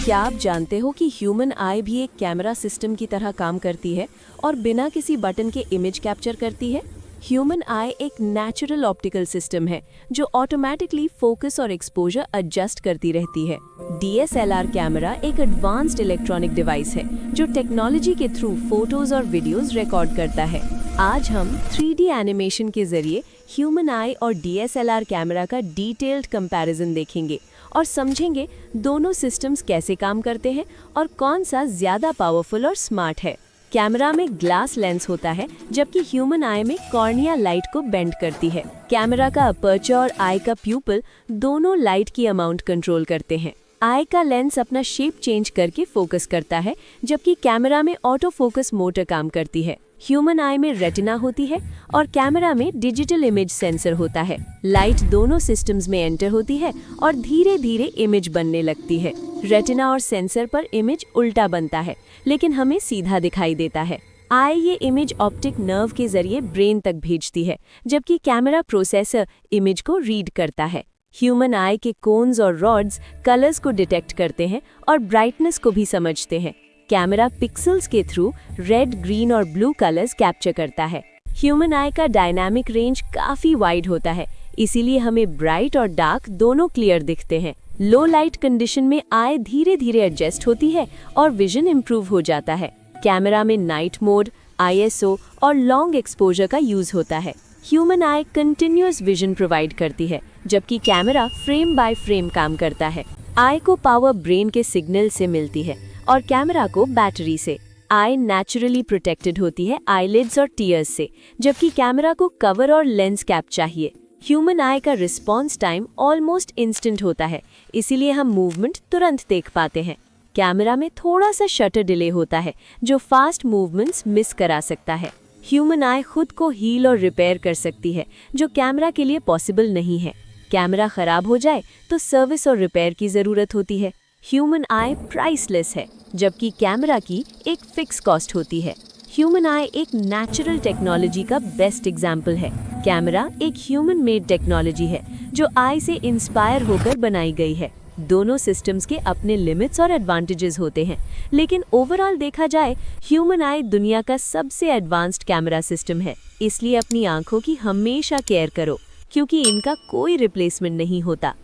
क्या आप जानते हो कि ह्यूमन आई भी एक कैमरा सिस्टम की तरह काम करती है और बिना किसी बटन के इमेज कैप्चर करती है? ह्यूमन आई एक नेचुरल ऑप्टिकल सिस्टम है जो ऑटोमेटिकली फोकस और एक्सपोजर एडजस्ट करती रहती है। डीएसएलआर कैमरा एक एडवांस्ड इलेक्ट्रॉनिक डिवाइस है जो टेक्नोलॉजी के थ्रू फोटोज और वीडियोस रिकॉर्ड करता है। आज हम 3D एनिमेशन के जरिए ह्यूमन आई और डीएसएलआर कैमरा का डिटेल्ड कंपैरिजन देखेंगे और समझेंगे दोनों सिस्टम्स कैसे काम करते हैं और कौन सा ज्यादा पावरफुल और स्मार्ट है। कैमरा में ग्लास लेंस होता है जबकि ह्यूमन आई में कॉर्निया लाइट को बेंड करती है। कैमरा का अपर्चर और आई का प्यूपिल दोनों लाइट की अमाउंट कंट्रोल करते हैं। आई का लेंस अपना शेप चेंज करके फोकस करता है जबकि कैमरा में ऑटो फोकस मोटर काम करती है। ह्यूमन आई में रेटिना होती है और कैमरा में डिजिटल इमेज सेंसर होता है। लाइट दोनों सिस्टम्स में एंटर होती है और धीरे धीरे इमेज बनने लगती है। रेटिना और सेंसर पर इमेज उल्टा बनता है लेकिन हमें सीधा दिखाई देता है। आई ये इमेज ऑप्टिक नर्व के जरिए ब्रेन तक भेजती है जबकि कैमरा प्रोसेसर इमेज को रीड करता है। ह्यूमन आई के कोन्स और रॉड्स कलर्स को डिटेक्ट करते हैं और ब्राइटनेस को भी समझते हैं। कैमरा पिक्सेल्स के थ्रू रेड, ग्रीन और ब्लू कलर्स कैप्चर करता है। ह्यूमन आई का डायनामिक रेंज काफी वाइड होता है, इसीलिए हमें ब्राइट और डार्क दोनों क्लियर दिखते हैं। लो लाइट कंडीशन में आई धीरे धीरे एडजस्ट होती है और विजन इंप्रूव हो जाता है। कैमरा में नाइट मोड, आईएसओ और लॉन्ग एक्सपोजर का यूज होता है। ह्यूमन आई कंटिन्यूअस विजन प्रोवाइड करती है जबकि कैमरा फ्रेम बाय फ्रेम काम करता है। आई को पावर ब्रेन के सिग्नल से मिलती है और कैमरा को बैटरी से। आई नेचुरली प्रोटेक्टेड होती है आईलिड्स और टीयर्स से, जबकि कैमरा को कवर और लेंस कैप चाहिए। ह्यूमन आई का रिस्पॉन्स टाइम ऑलमोस्ट इंस्टेंट होता है, इसीलिए हम मूवमेंट तुरंत देख पाते हैं। कैमरा में थोड़ा सा शटर डिले होता है जो फास्ट मूवमेंट्स मिस करा सकता है। ह्यूमन आई खुद को हील और रिपेयर कर सकती है जो कैमरा के लिए पॉसिबल नहीं है। कैमरा खराब हो जाए तो सर्विस और रिपेयर की जरूरत होती है। ह्यूमन आई प्राइसलेस है जबकि कैमरा की एक फिक्स कॉस्ट होती है। ह्यूमन आई एक नेचुरल टेक्नोलॉजी का बेस्ट एग्जाम्पल है। कैमरा एक ह्यूमन मेड टेक्नोलॉजी है जो आई से इंस्पायर होकर बनाई गई है। दोनों सिस्टम्स के अपने लिमिट्स और एडवांटेजेस होते हैं, लेकिन ओवरऑल देखा जाए ह्यूमन आई दुनिया का सबसे एडवांस्ड कैमरा सिस्टम है। इसलिए अपनी आंखों की हमेशा केयर करो क्योंकि इनका कोई रिप्लेसमेंट नहीं होता।